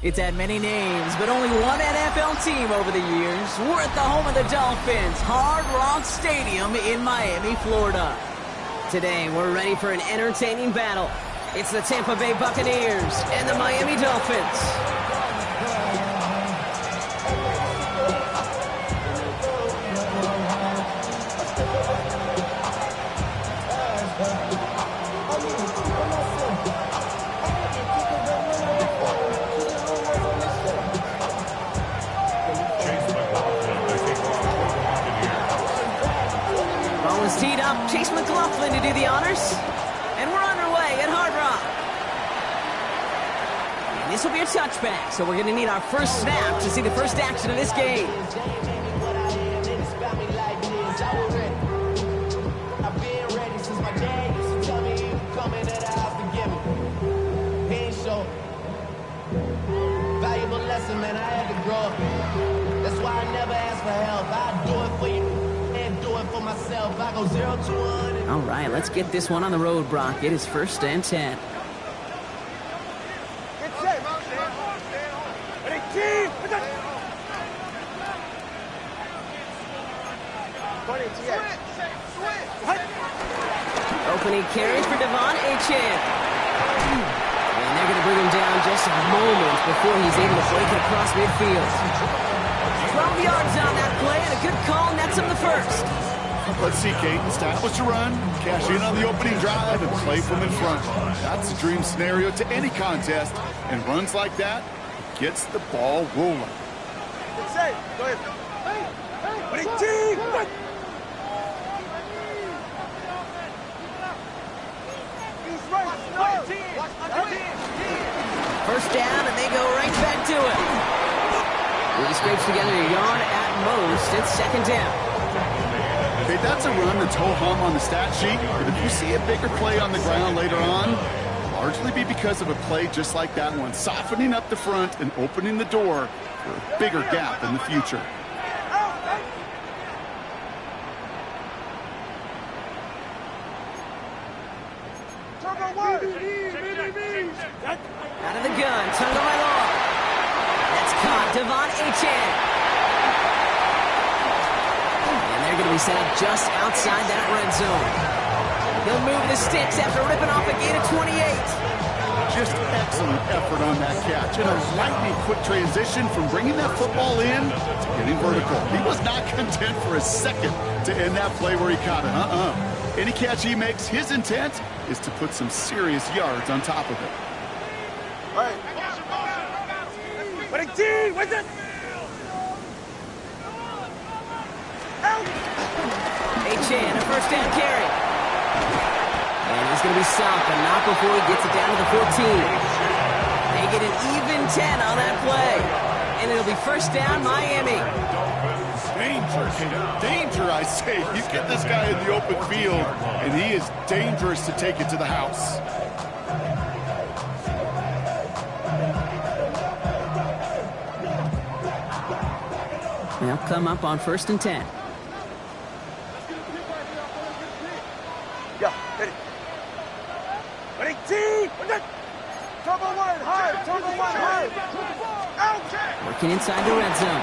It's had many names, but only one NFL team over the years. We're at the home of the Dolphins, Hard Rock Stadium in Miami, Florida. Today, we're ready for an entertaining battle. It's the Tampa Bay Buccaneers and the Miami Dolphins. Teed up, Chase McLaughlin to do the honors. And we're underway at Hard Rock. And this will be a touchback, so we're going to need our first snap to see the first action of this game. Valuable lesson, man, I had to grow up. That's why I never ask for help. I do it for you. For myself, I go 0 to 1. All right, let's get this one on the road, Brock. It is 1st and 10. Opening carry for Devon Achane. And they're going to bring him down just moments before he's able to break it across midfield. 12 yards on that play, and a good call nets him the first. Let's see, Kate. Establish a run, cash in on the opening drive, and play from in front. That's a dream scenario to any contest, and runs like that gets the ball rolling. Go ahead. First down, and they go right back to it. He scrapes together a yard at most. It's 2nd down. Okay, that's a run that's ho-hum on the stat sheet, but if you see a bigger play on the ground later on, it'll largely be because of a play just like that one, softening up the front and opening the door for a bigger gap in the future. Out of the gun, Tunga Mailor. That's caught, Devon Achane. And they're going to be set up just outside that red zone. He'll move the sticks after ripping off a gain of 28. Just excellent effort on that catch. And a lightning quick transition from bringing that football in to getting vertical. He was not content for a second to end that play where he caught it. Any catch he makes, his intent is to put some serious yards on top of it. All right. Where's it? Achane, a first down carry. And he's going to be stopped, but not before he gets it down to the 14. They get an even 10 on that play. And it'll be first down, Miami. Danger, I say. You get this guy in the open field, and he is dangerous to take it to the house. They'll come up on 1st and 10. Yeah, hit it. Ready, T! Turbo one, high! Out! Working inside the red zone.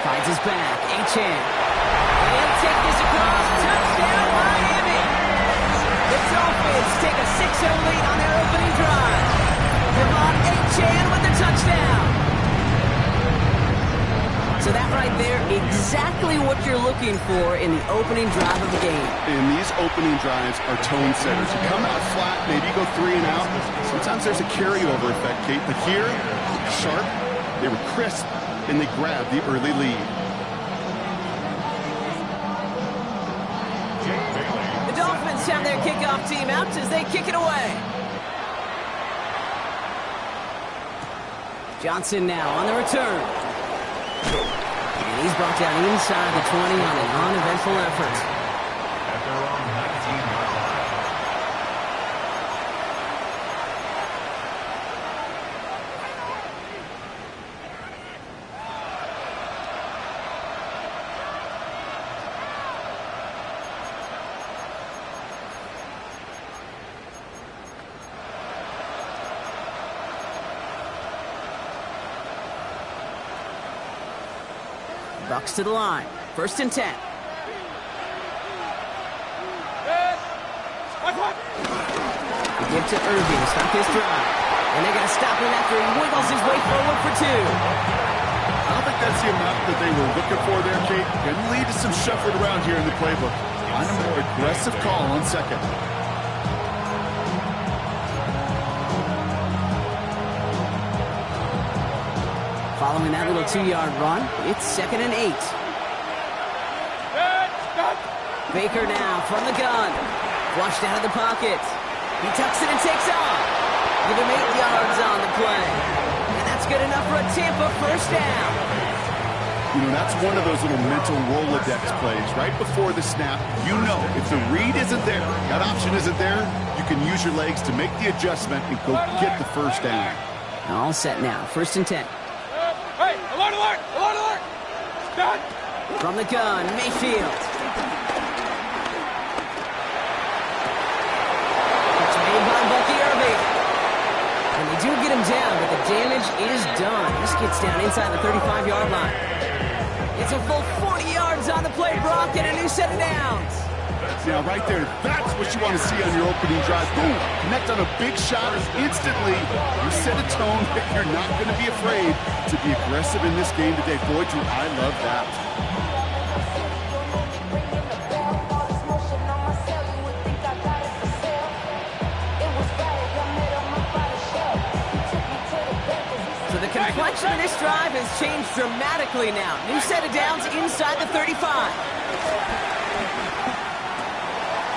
Finds his back, Achane. He'll take this across. Touchdown, Miami! The Dolphins take a 6-0 lead on their opening drive. Devon Achane with the touchdown. So that right there, exactly what you're looking for in the opening drive of the game. And these opening drives are tone setters. You come out flat, maybe you go 3 and out. Sometimes there's a carryover effect, Kate. But here, sharp, they were crisp, and they grabbed the early lead. The Dolphins have their kickoff team out as they kick it away. Johnson now on the return. And he's brought down inside the 20 on an uneventful effort. Bucks to the line. 1st and 10. They give to Irving to stop his drive. And they're going to stop him after he wiggles his way forward for 2. I don't think that's the amount that they were looking for there, Kate. Can lead to some shuffling around here in the playbook. On a more aggressive call on 2nd. Following that little 2-yard run, it's 2nd and 8. Baker now from the gun. Flushed out of the pocket. He tucks it and takes off. Give him 8 yards on the play. And that's good enough for a Tampa 1st down. You know, that's one of those little mental Rolodex plays. Right before the snap, you know if the read isn't there, that option isn't there, you can use your legs to make the adjustment and go get the 1st down. All set now. 1st and 10. Hey, alert, alert, alert, alert! Done! From the gun, Mayfield. It's made by Bucky Irving. And they do get him down, but the damage is done. This gets down inside the 35-yard line. It's a full 40 yards on the play, Brock, and a new set of downs. Now, right there, that's what you want to see on your opening drive. Boom, connect on a big shot instantly. You set a tone that you're not going to be afraid to be aggressive in this game today. Boy, do I love that. So the complexion of this drive has changed dramatically now. New set of downs inside the 35.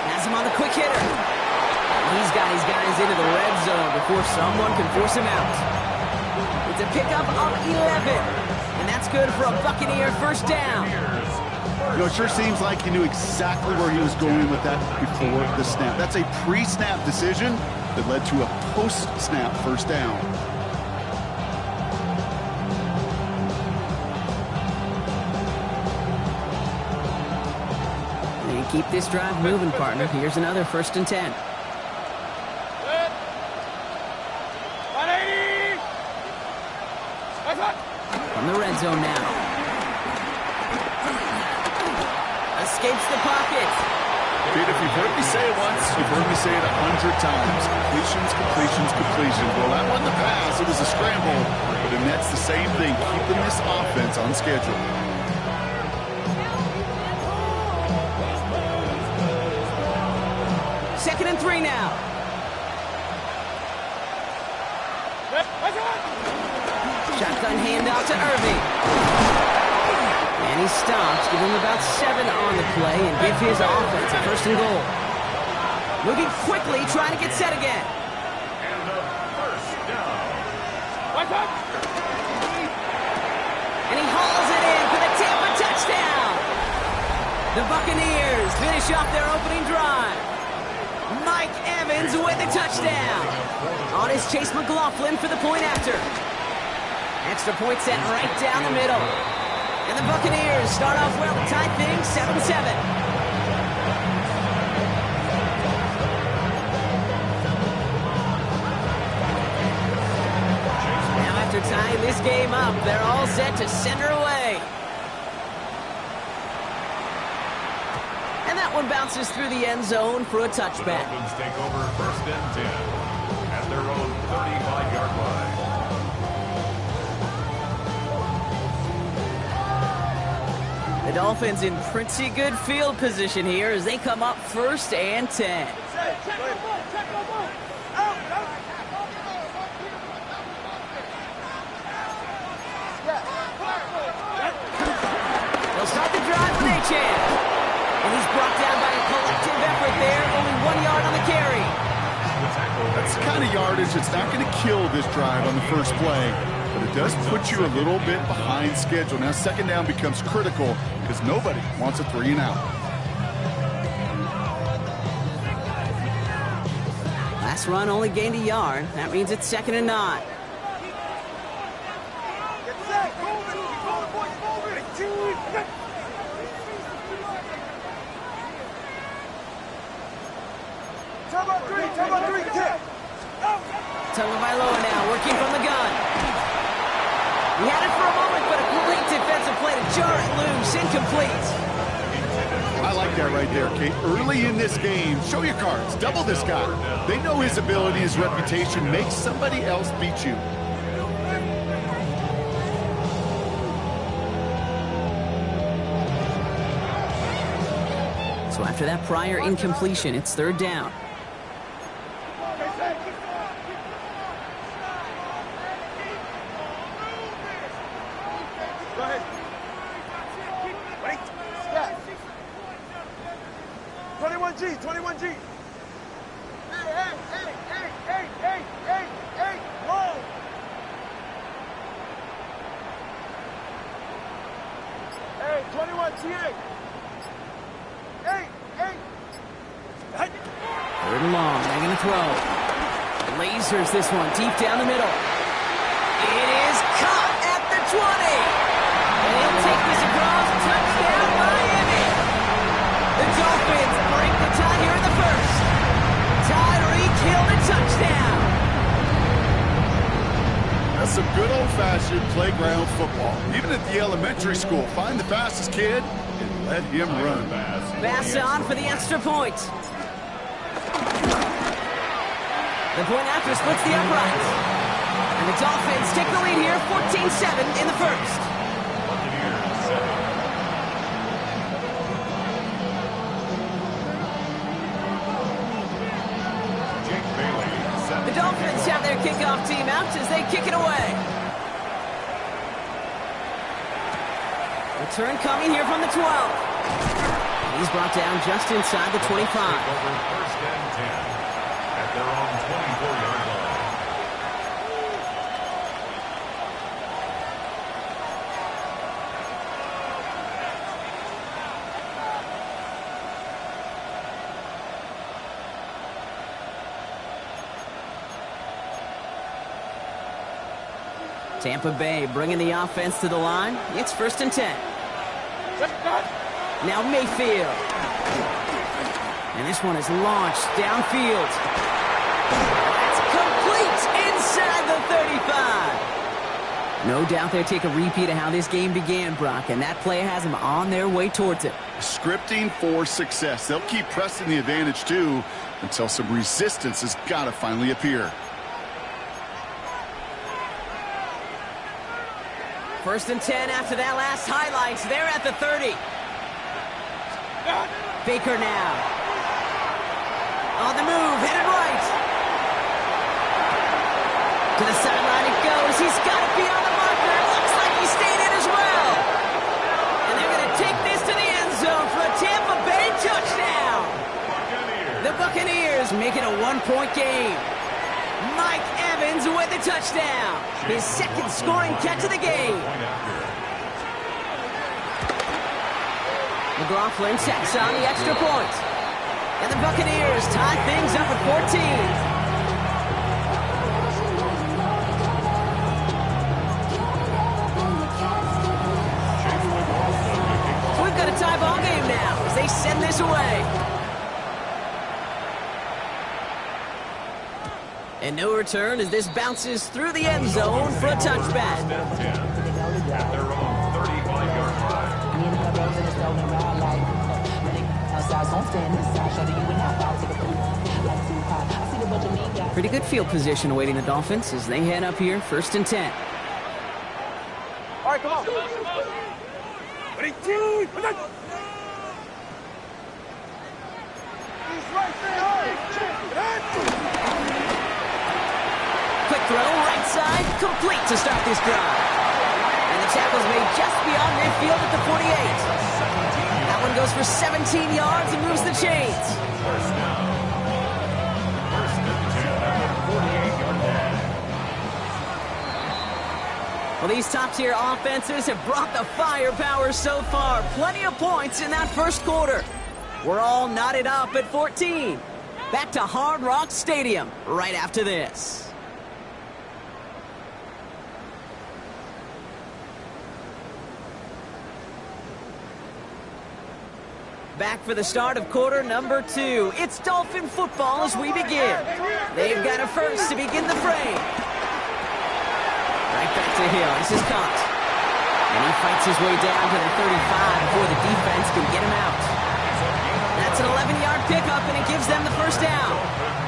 Has him on the quick hitter. He's got his guys into the red zone before someone can force him out. It's a pickup of 11. And that's good for a Buccaneer 1st down. You know, it sure seems like he knew exactly where he was going with that before the snap. That's a pre-snap decision that led to a post-snap 1st down. Keep this drive moving, partner. Here's another 1st and 10. From the red zone now. Escapes the pocket. Dude, if you've heard me say it once, you've heard me say it 100 times. Completions, completions, completions. Well, that wasn't the pass. It was a scramble. But then that's the same thing, keeping this offense on schedule. 2nd and 3 now. Shotgun handout to Irving. And he stops, give him about 7 on the play, and give his offense a 1st and goal. Moving quickly, trying to get set again. And a 1st down. And he hauls it in for the Tampa touchdown. The Buccaneers finish off their opening drive. Mike Evans with a touchdown. On his Chase McLaughlin for the point after. Extra point set right down the middle. And the Buccaneers start off well to tie things 7-7. Now after tying this game up, they're all set to send her away. And that one bounces through the end zone for a touchback. The Dolphins take over 1st and 10 at their own 35-yard line. The Dolphins in pretty good field position here as they come up 1st and 10. They'll start the drive with a chance. And he's brought down by a collective effort there. Only 1 yard on the carry. That's the kind of yardage that's not going to kill this drive on the first play. But it does put you a little bit behind schedule. Now 2nd down becomes critical because nobody wants a 3 and out. Last run only gained a yard. That means it's 2nd and 9. Tagovailoa now working from the gun. He had it for a moment, but a Great defensive play to jar it loose. Incomplete. I like that right there, Kate. Early in this game, show your cards. Double this guy. They know his ability, his reputation makes somebody else beat you. So after that prior incompletion, it's third down. Go ahead. Wait. Step. 21G, 21G. Hey, low. Hey, 21T8. Hey. Third and long, they're going to throw. Lasers this one deep down the middle. It is caught at the 20. And he'll take this across. Touchdown, Miami. The Dolphins break the tie here in the first. Tyreek Hill, the touchdown. That's some good old-fashioned playground football. Even at the elementary school, find the fastest kid and let him run. Pass on for the extra point. The point after splits the uprights. And the Dolphins take the lead here, 14-7 in the first. The Dolphins have their kickoff team out as they kick it away. Return coming here from the 12. He's brought down just inside the 25. First and 10 at their own 24-yard line. Tampa Bay bringing the offense to the line. It's first and 10. Now Mayfield. And this one is launched downfield. That's complete inside the 35. No doubt they'll take a repeat of how this game began, Brock, and that play has them on their way towards it. Scripting for success. They'll keep pressing the advantage, too, until some resistance has got to finally appear. First and 10 after that last highlights. They're at the 30. Baker now. On the move, headed right. To the sideline it goes. He's got to be on the marker. It looks like he stayed in as well. And they're going to take this to the end zone for a Tampa Bay touchdown. The Buccaneers make it a one-point game. Mike Evans with the touchdown. His second scoring catch of the game. McLaughlin sets on the extra point. And the Buccaneers tie things up at 14. We've got a tie ball game now as they send this away. And no return as this bounces through the end zone for a touchback. At their own 35-yard line. Pretty good field position awaiting the Dolphins as they head up here, first and 10. All right, come on. Ready, two, he's right there. Quick throw, right side, complete to start this drive. And the tackle's made just beyond midfield at the 48. That one goes for 17 yards and moves the chains. First down. First and 10 at the 48-yard line. Well, these top-tier offenses have brought the firepower so far. Plenty of points in that first quarter. We're all knotted up at 14. Back to Hard Rock Stadium right after this. Back for the start of quarter number 2. It's Dolphin football as we begin. They've got a first to begin the frame. Right back to Hill. This is caught. And he fights his way down to the 35 before the defense can get him out. That's an 11-yard pickup, and it gives them the first down.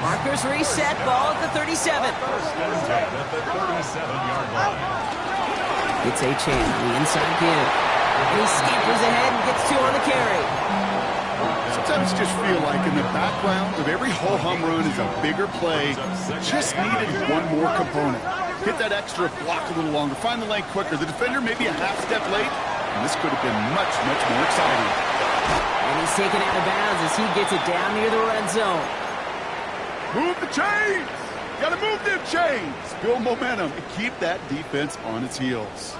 Markers reset, ball at the 37. First and 10 at the 37-yard line. It's Achane on the inside give. And he scampers ahead and gets 2 on the carry. Sometimes just feel like in the background of every ho-hum run is a bigger play. Just needed one more component. Hit that extra block a little longer. Find the lane quicker. The defender maybe a half step late. And this could have been much, much more exciting. And he's taken out of bounds as he gets it down near the red zone. Move the chains! Gotta move them chains! Build momentum and keep that defense on its heels.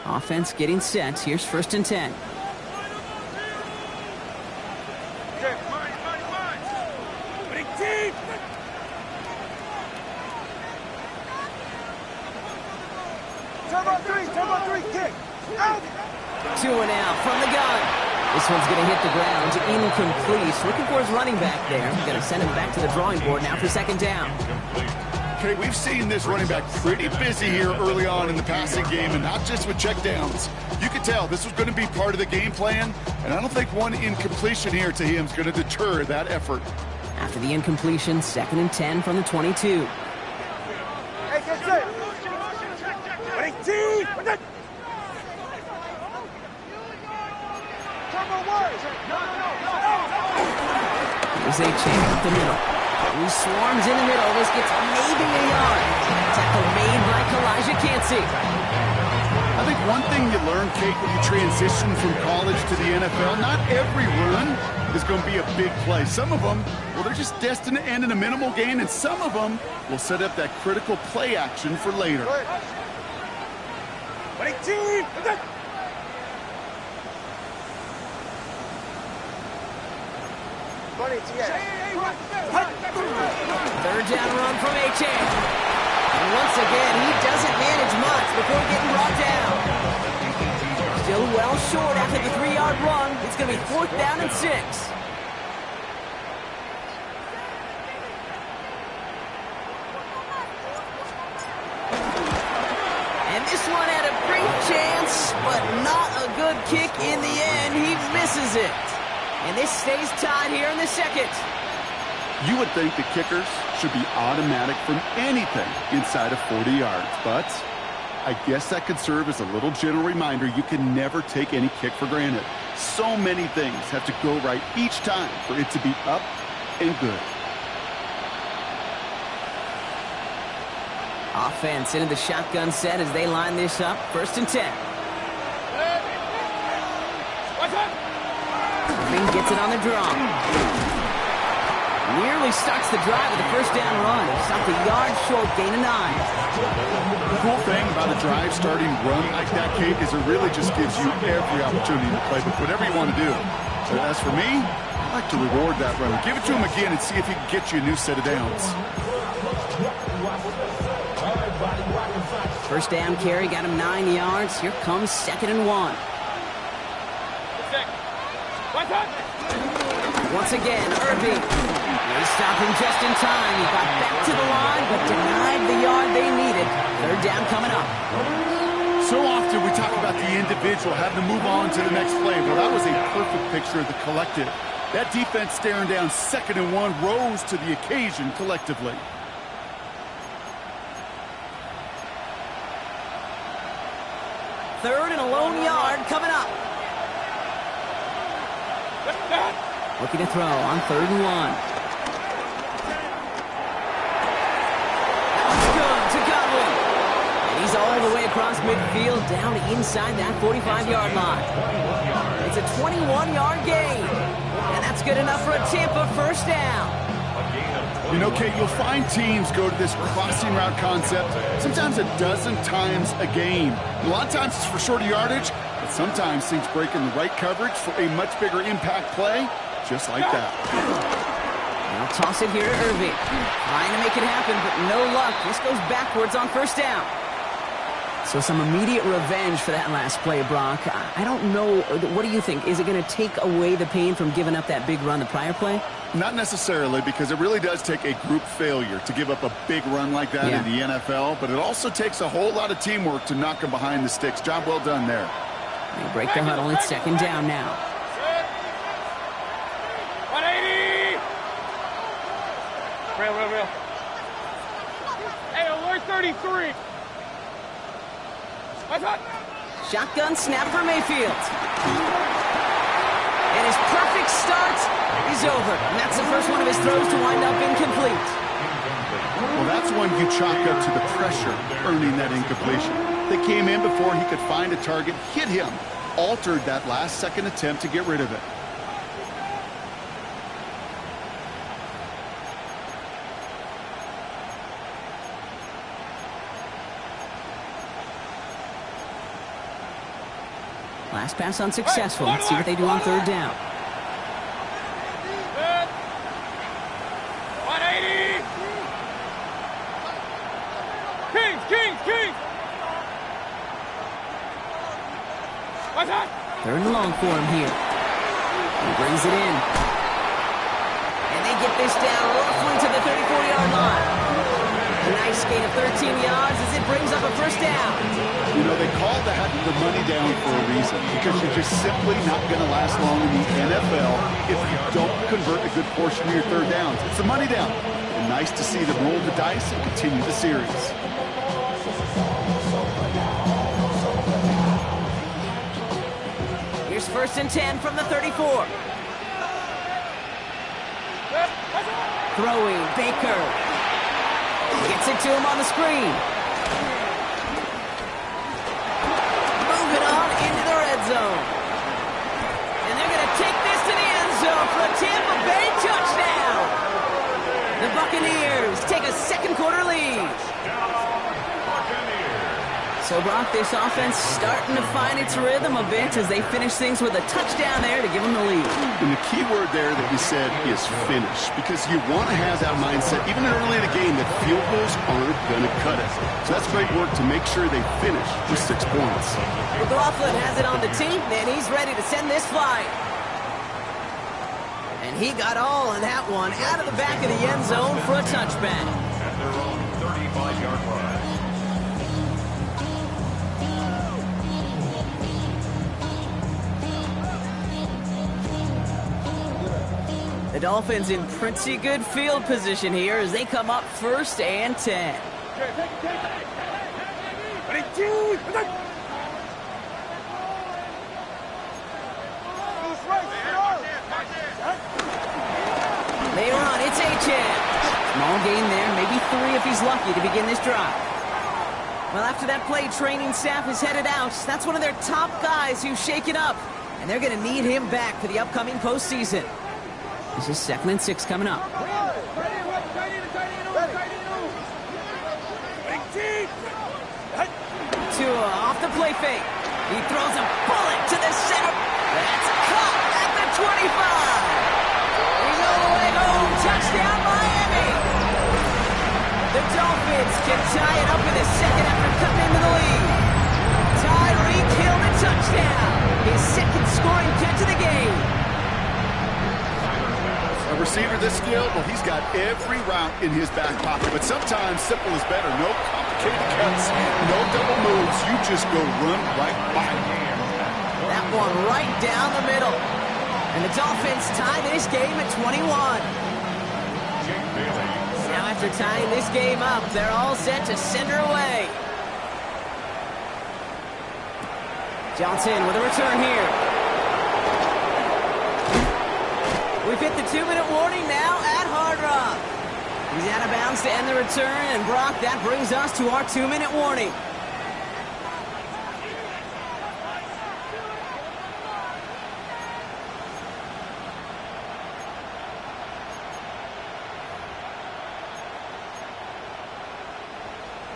Offense getting set. Here's 1st and 10. Turbo three, kick. Out. 2 and out from the gun. This one's going to hit the ground. Incomplete. Looking for his running back there. Going to send him back to the drawing board now for 2nd down. Okay, we've seen this running back pretty busy here early on in the passing game, and not just with checkdowns. You could tell this was going to be part of the game plan, and I don't think one incompletion here to him is going to deter that effort. After the incompletion, 2nd and 10 from the 22. Hey, get set. Here's Achane up the middle. He swarms in the middle. This gets maybe a yard. Tackle made by Elijah Cansey. I think one thing you learn, Kate, when you transition from college to the NFL, not every run is going to be a big play. Some of them, well, they're just destined to end in a minimal gain, and some of them will set up that critical play action for later. Third down run from Achane. And once again, he doesn't manage much before getting brought down. Still well short after the 3-yard run. It's going to be 4th down and 6. And this one had a brief chance, but not a good kick in the end. He misses it. And this stays tied here in the 2nd. You would think the kickers should be automatic from anything inside of 40 yards, but I guess that could serve as a little gentle reminder you can never take any kick for granted. So many things have to go right each time for it to be up and good. Offense into the shotgun set as they line this up. 1st and 10. Irving gets it on the drum. Nearly starts the drive with a 1st down run. Stopped a yard short, gain of 9. The cool thing about a drive starting run like that, Kate, is it really just gives you every opportunity to play with whatever you want to do. So as for me, I like to reward that run. Give it to him again and see if he can get you a new set of downs. 1st down carry got him 9 yards. Here comes 2nd and 1. Once again, Irving. They stop him just in time. He got back to the line, but denied the yard they needed. 3rd down coming up. So often we talk about the individual having to move on to the next play. Well, that was a perfect picture of the collective. That defense staring down 2nd and 1 rose to the occasion collectively. Third and a lone yard coming up. Looking to throw on 3rd and 1. That's good to Godwin. And he's all the way across midfield down inside that 45-yard line. It's a 21-yard gain. And that's good enough for a Tampa 1st down. You know, Kate, you'll find teams go to this crossing route concept sometimes a dozen times a game. A lot of times it's for shorter yardage, but sometimes things break in the right coverage for a much bigger impact play, just like that. They'll toss it here to Irving. Trying to make it happen, but no luck. This goes backwards on 1st down. So some immediate revenge for that last play, Brock. I don't know. What do you think? Is it going to take away the pain from giving up that big run the prior play? Not necessarily, because it really does take a group failure to give up a big run like that in the NFL, but it also takes a whole lot of teamwork to knock them behind the sticks. Job well done there. They break the huddle. It's second down now. 180! Real. Hey, alert 33! What's up? Shotgun snap for Mayfield. And his perfect start is over. And that's the first one of his throws to wind up incomplete. Well, that's one you chalk up to the pressure earning that incompletion. They came in before he could find a target, hit him, altered that last-second attempt to get rid of it. Last pass unsuccessful. Let's see what they do on third down. 180! Kings! What's that? Third and long for him here. He brings it in. And they get this down roughly to the 34-yard line. A nice gain of 13 yards as it brings up a first down. You know, they call that the money down for a reason, because you're just simply not going to last long in the NFL if you don't convert a good portion of your third downs. It's the money down. And nice to see them roll the dice and continue the series. Here's first and 10 from the 34. Throwing, Baker. Gets it to him on the screen. Moving on into the red zone. And they're going to take this to the end zone for a Tampa Bay touchdown. The Buccaneers take a second quarter lead. So, Brock, this offense starting to find its rhythm a bit as they finish things with a touchdown there to give them the lead. And the key word there that you said is finish, because you want to have that mindset, even early in the game, that field goals aren't going to cut it. So that's great work to make sure they finish with 6 points. McLaughlin has it on the tee, and he's ready to send this flying. And he got all of that one out of the back of the end zone for a touchback. At their own 35-yard line. The Dolphins in pretty good field position here as they come up first and 10. They run, it's Achane. Small gain there, maybe 3 if he's lucky to begin this drive. Well, after that play, training staff is headed out. That's one of their top guys who's shaken up, and they're going to need him back for the upcoming postseason. This is 2nd and 6 coming up. Tua off the play fake. He throws a bullet to the center. That's caught at the 25. He's all the way home. Touchdown, Miami. The Dolphins can tie it up in the second after cutting into the lead. Tyreek Hill the touchdown. His second scoring catch of the game. A receiver this skilled, well, he's got every route in his back pocket. But sometimes simple is better. No complicated cuts, no double moves. You just go run right by him. That one right down the middle. And the Dolphins tie this game at 21. Now after tying this game up, they're all set to send her away. Johnson with a return here. We've hit the 2-minute warning now at Hard Rock. He's out of bounds to end the return, and Brock, that brings us to our 2-minute warning.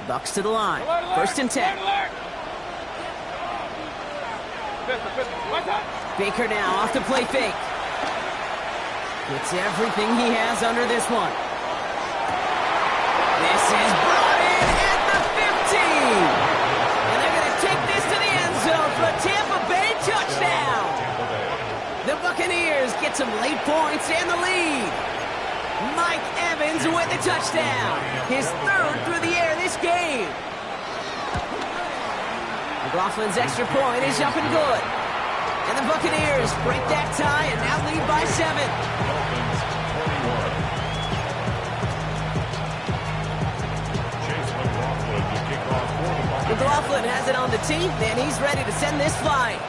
Bucks to the line. First and 10. Baker now off the play fake. Gets everything he has under this one. This is brought in at the 15. And they're going to take this to the end zone for a Tampa Bay touchdown. The Buccaneers get get some late points and the lead. Mike Evans with the touchdown. His third through the air this game. McLaughlin's extra point is up and good. And the Buccaneers break that tie and now lead by 7. McLaughlin has it on the tee, and he's ready to send this flight.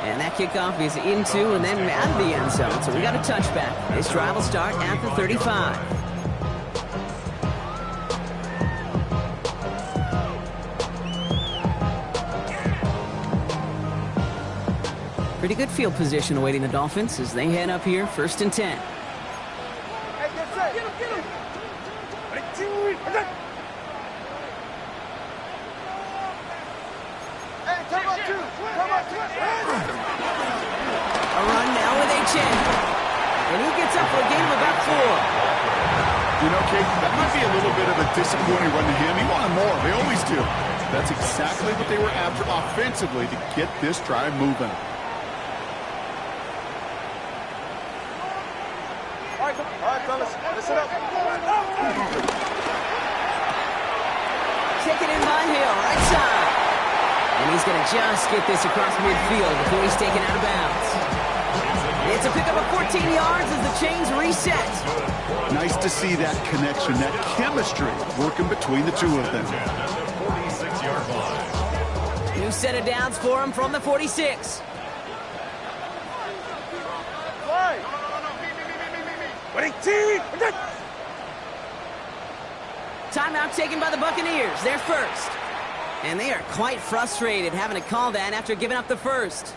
And that kickoff is into and then out of the end zone, so we got a touchback. This drive will start at the 35. Pretty good field position awaiting the Dolphins as they head up here, 1st and 10. Hey, get set. Get him, get him. Hey, come on, two. Come on, two. A run now with H.N. And he gets up for a gain of about 4. You know, Kate, that might be a little bit of a disappointing run to him. He wanted more. They always do. That's exactly what they were after offensively to get this drive moving. All right, fellas, listen up. Taken in by Hill, right side. And he's going to just get this across midfield before he's taken out of bounds. It's a pickup of 14 yards as the chains reset. Nice to see that connection, that chemistry working between the two of them. 46-yard line. New set of downs for him from the 46. Right. Timeout taken by the Buccaneers, their first. And they are quite frustrated having to call that after giving up the first.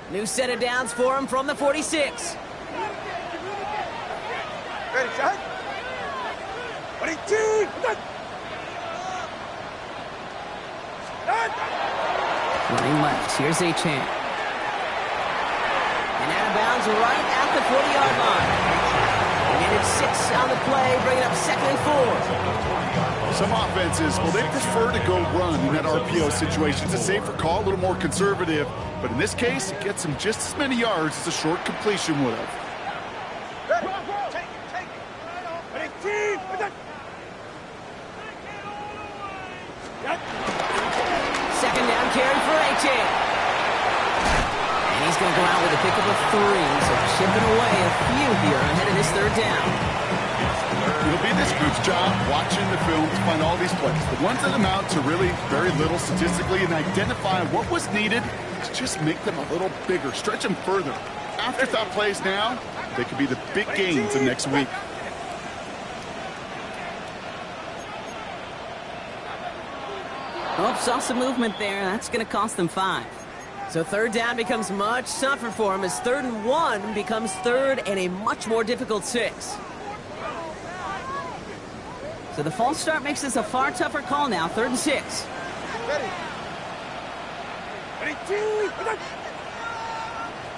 New set of downs for him from the 46. Ready, shot. Running left, here's H.N. And out of bounds right at the 40-yard line. And it's 6 on the play, bringing up 2nd and 4. Some offenses, well, they prefer to go run in that RPO situation. It's a safer call, a little more conservative. But in this case, it gets them just as many yards as a short completion would have. Second down carry for H.N. And he's going to go out with a pickup of 3, so chipping away a few here ahead of this 3rd down. It'll be this group's job watching the film to find all these plays. The ones that amount to really very little statistically and identify what was needed to just make them a little bigger, stretch them further. Afterthought plays now, they could be the big gains of next week. Oh, saw some movement there. That's going to cost them 5. So 3rd down becomes much tougher for him as 3rd and 1 becomes 3rd and a much more difficult 6. So the false start makes this a far tougher call now, 3rd and 6. Ready.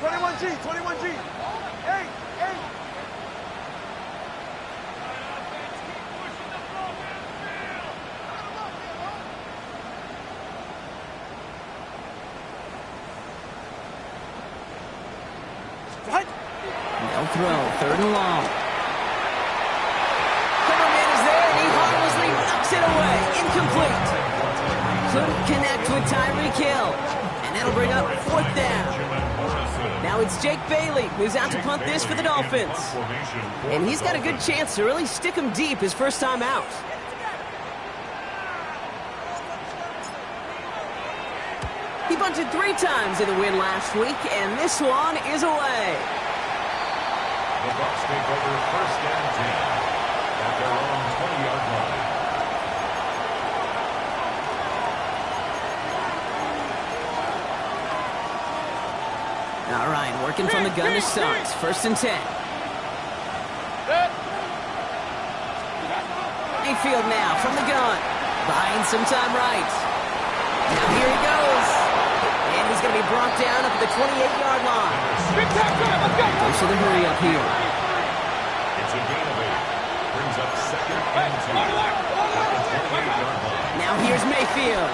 21G, 21G. Hey. No throw, 3rd and long. Coverman is there, and he harmlessly knocks it away. Incomplete. Couldn't connect with Tyreek Hill. And that'll bring up 4th down. Now it's Jake Bailey who's out to punt this for the Dolphins. And he's got a good chance to really stick him deep his first time out. He bunted 3 times in the win last week, and this one is away. The Bucs take over 1st and 10 at their own 20-yard line. All right, working from the gun to start. 1st and 10. Mayfield now from the gun. Buying some time right. Now here he goes. And he's going to be brought down up at the 28-yard line. Goes for the hurry up here. It's a gain of 8. Brings up 2nd and 2 at the 28-yard line. Now here's Mayfield.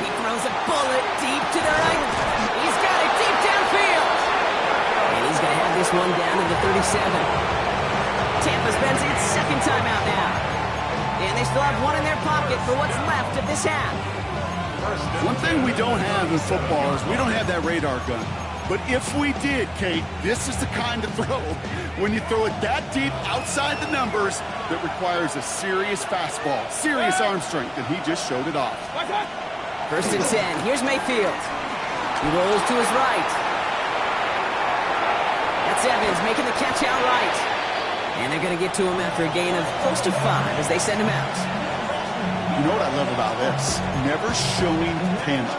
He throws a bullet deep to the right. He's got it deep downfield. And he's going to have this one down to the 37. Tampa spends its second timeout now. And they still have one in their pocket for what's left of this half. One thing we don't have in football is we don't have that radar gun. But if we did, Kate, this is the kind of throw, when you throw it that deep outside the numbers, that requires a serious fastball, serious arm strength, and he just showed it off. First and 10. Here's Mayfield. He rolls to his right. That's Evans making the catch out right. And they're going to get to him after a gain of close to 5 as they send him out. You know what I love about this? Never showing panic.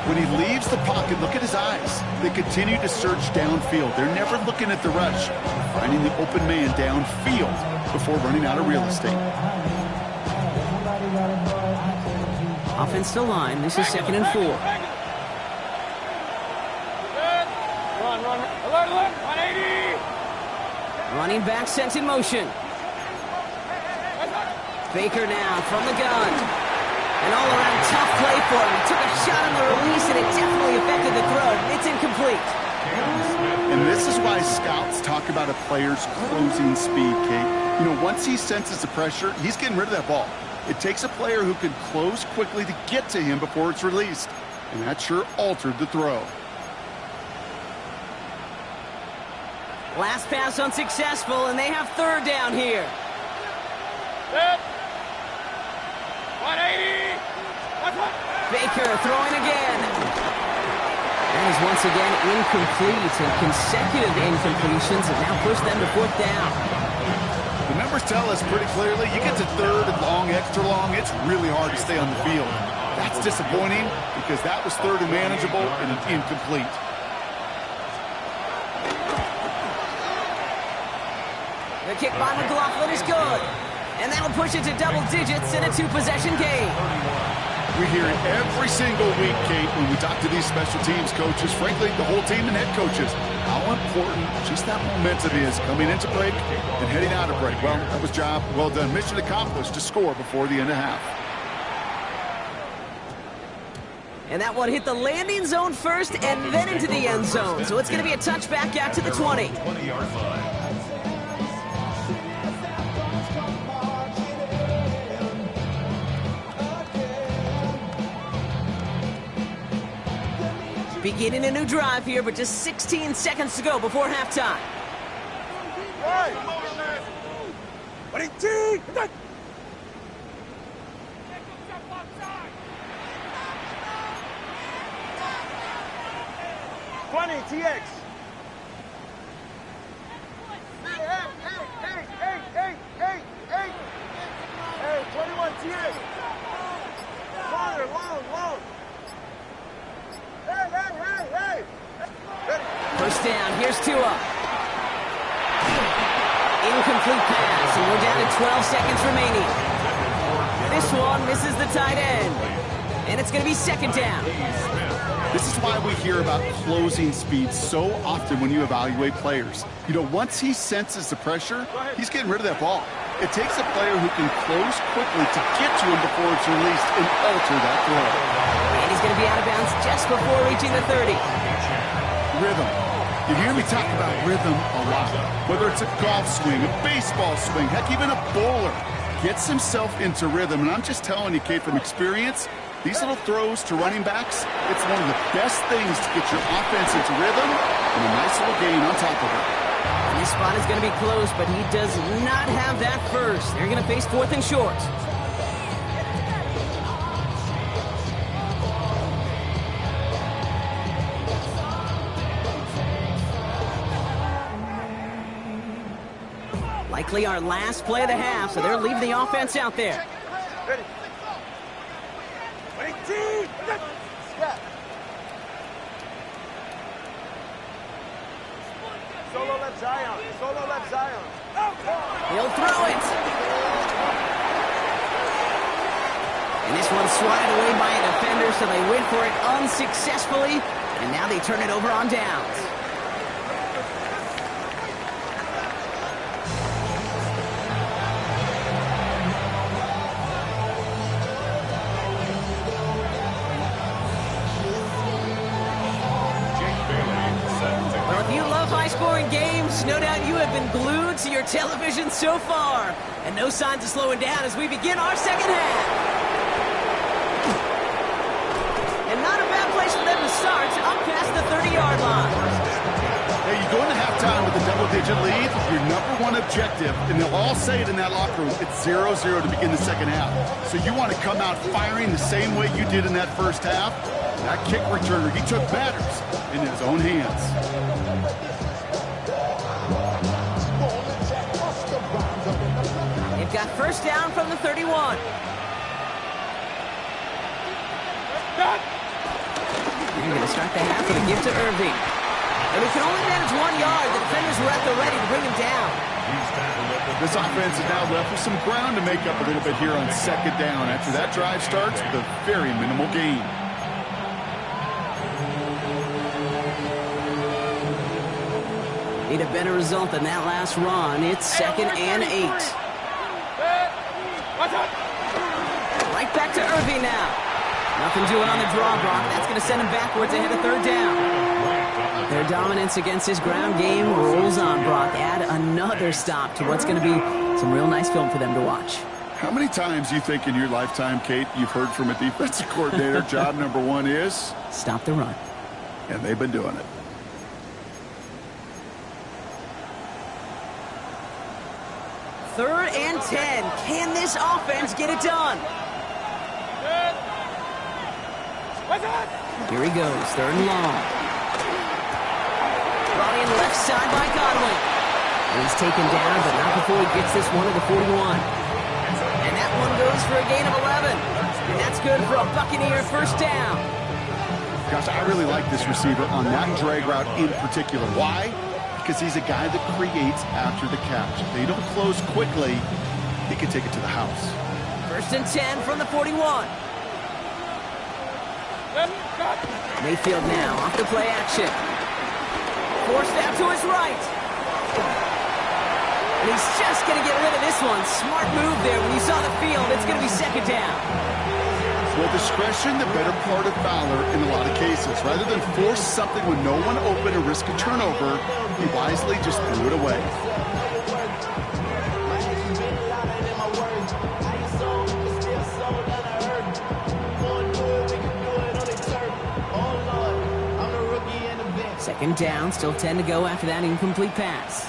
When he leaves the pocket, look at his eyes. They continue to search downfield. They're never looking at the rush. Finding the open man downfield before running out of real estate. Offense to line. This is 2nd and 4. Run. Alert. 180. Running back sent in motion. Baker now from the gun. An all-around tough play for him. He took a shot on the release, and it definitely affected the throw. It's incomplete. And this is why scouts talk about a player's closing speed, Kate. You know, once he senses the pressure, he's getting rid of that ball. It takes a player who can close quickly to get to him before it's released. And that sure altered the throw. Last pass unsuccessful, and they have 3rd down here. Set. 180. Baker throwing again. That is once again incomplete, and consecutive incompletions have now pushed them to 4th down. The numbers tell us pretty clearly, you get to 3rd and long, extra long, it's really hard to stay on the field. That's disappointing because that was 3rd and manageable and an incomplete. The kick by McLaughlin is good. And that'll push it to double digits in a 2-possession game. We hear it every single week, Kate, when we talk to these special teams coaches, frankly, the whole team and head coaches, how important just that momentum is coming into break and heading out of break. Well, that was job well done. Mission accomplished to score before the end of half. And that one hit the landing zone first and then into the end zone. So it's going to be a touchback out to the 20. 20-yard line. Beginning a new drive here, but just 16 seconds to go before halftime. Right. 20 TX. Hey, 21 TX. Longer, long. Hey. First down, here's Tua. Incomplete pass, and we're down to 12 seconds remaining. This one misses the tight end, and it's going to be 2nd down. This is why we hear about closing speed so often when you evaluate players. You know, once he senses the pressure, he's getting rid of that ball. It takes a player who can close quickly to get to him before it's released and alter that throw. And he's going to be out of bounds just before reaching the 30. Rhythm. You hear me talk about rhythm a lot. Whether it's a golf swing, a baseball swing, heck, even a bowler gets himself into rhythm. And I'm just telling you, Kate, from experience, these little throws to running backs, it's one of the best things to get your offense into rhythm and a nice little gain on top of it. And this spot is going to be close, but he does not have that first. They're going to face 4th and short. Likely our last play of the half, so they're leaving the offense out there. Ready. 18. Step. Solo left Zion. He'll throw it. And this one's swatted away by a defender, so they went for it unsuccessfully. And now they turn it over on downs. high-scoring games. No doubt you have been glued to your television so far. And no signs of slowing down as we begin our second half. And not a bad place for them to start, up past the 30-yard line. Hey, you go into halftime with a double-digit lead, your number one objective, and they'll all say it in that locker room, it's 0-0 to begin the second half. So you want to come out firing the same way you did in that first half. That kick returner, he took matters in his own hands. They've got first down from the 31. You're going to start the half with a give to Irving. And he can only manage 1 yard. The defenders were at the ready to bring him down. This offense is now left with some ground to make up a little bit here on second down after that drive starts with a very minimal gain. Need a better result than that last run. It's 2nd and 8. Right back to Irving now. Nothing doing on the draw block. That's going to send him backwards ahead of third down. Their dominance against his ground game rolls on, Brock. Add another stop to what's going to be some real nice film for them to watch. How many times do you think in your lifetime, Kate, you've heard from a defensive coordinator, job number one is? Stop the run. And they've been doing it. Third and 10. Can this offense get it done? Here he goes, third and long. Brought in left side by Godwin. And he's taken down, but not before he gets this one to the 41. And that one goes for a gain of 11. And that's good for a Buccaneer first down. Gosh, I really like this receiver on that drag route in particular. Why? Because he's a guy that creates after the catch. If they don't close quickly, he can take it to the house. First and 10 from the 41. Mayfield now off the play action. Forced out to his right. And he's just going to get rid of this one. Smart move there. When you saw the field, it's going to be second down. Well, discretion, the better part of valor in a lot of cases. Rather than force something with no one open and risk a turnover, he wisely just threw it away. Second down, still 10 to go after that incomplete pass.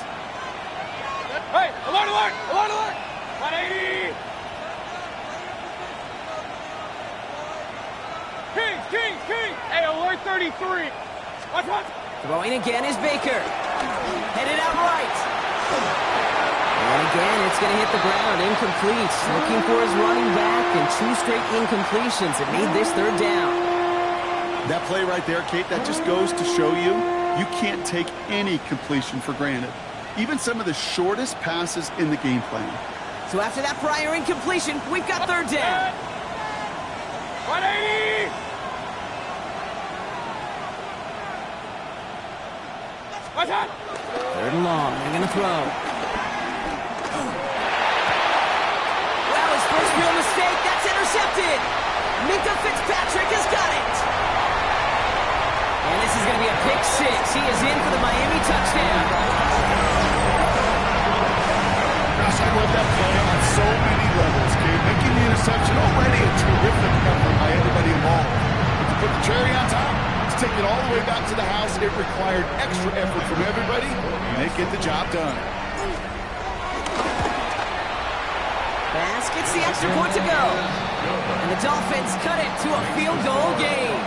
Hey, alert, alert, alert, alert! 180! King! Hey, alert 33! Watch, watch! Throwing again is Baker. Headed out right. And again, it's going to hit the ground, incomplete. Looking for his running back, and 2 straight incompletions that made this third down. That play right there, Kate, that just goes to show you can't take any completion for granted. Even some of the shortest passes in the game plan. So after that prior incompletion, we've got third down. 180! Watch out! Third and long, they're going to throw. Well, his first real mistake, that's intercepted. Minka Fitzpatrick has got it. And this is going to be a pick 6. He is in for the Miami touchdown. Gosh, I love that play on so many levels, Kate. Making the interception already a terrific effort by everybody involved. But to put the cherry on top, to take it all the way back to the house, it required extra effort from everybody, and they get the job done. Bass gets the extra point to go. And the Dolphins cut it to a field goal game.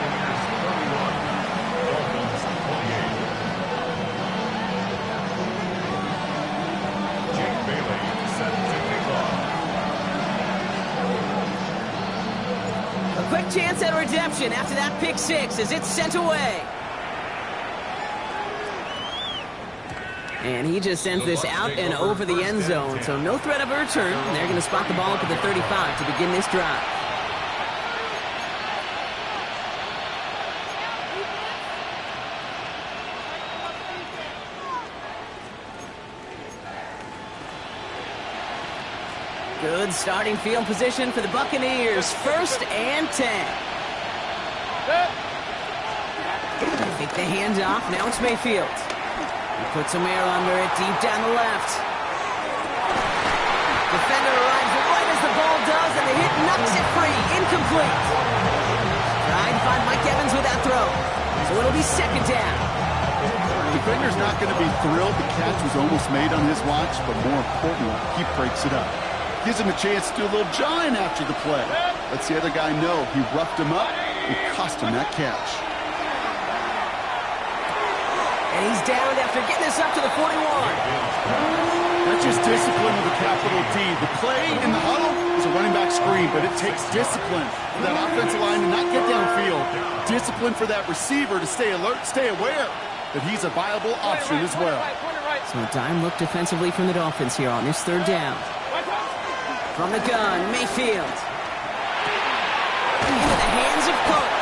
Quick chance at redemption after that pick 6 as it's sent away. And he just sends this out and over the end zone, so no threat of a return. And they're going to spot the ball up at the 35 to begin this drive. Good starting field position for the Buccaneers. First and 10. They take the handoff. Now it's Mayfield. He puts some air under it, deep down the left. Defender arrives right as the ball does, and the hit knocks it free. Incomplete. Trying to find Mike Evans with that throw. So it'll be second down. The defender's not going to be thrilled the catch was almost made on his watch, but more importantly, he breaks it up. Gives him a chance to do a little jawing after the play. Lets the other guy know he roughed him up and cost him that catch. And he's down after getting this up to the 41. That's just discipline with a capital D. The play in the huddle is a running back screen, but it takes discipline for that offensive line to not get downfield. Discipline for that receiver to stay alert, stay aware that he's a viable option as well. So a dime look defensively from the Dolphins here on this third down. From the gun, Mayfield. Into the hands of Cook.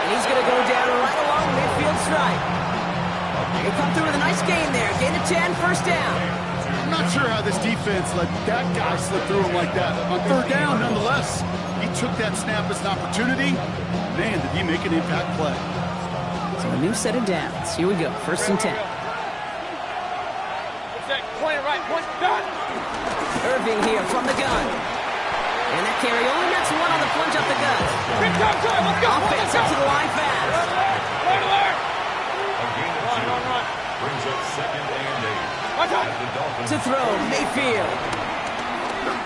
And he's going to go down right along midfield stripe. They come through with a nice gain there. Gain of 10, first down. I'm not sure how this defense let that guy slip through him like that. On third down, nonetheless, he took that snap as an opportunity. Man, did he make an impact play. So a new set of downs. Here we go, first and 10. Point right, point done. Irving here from the gun. And that carry only gets one on the plunge up the gut. Big time, let's go. Offense up to the line fast. A gain of 2 brings up second and 8. As the Dolphins To throw, Mayfield.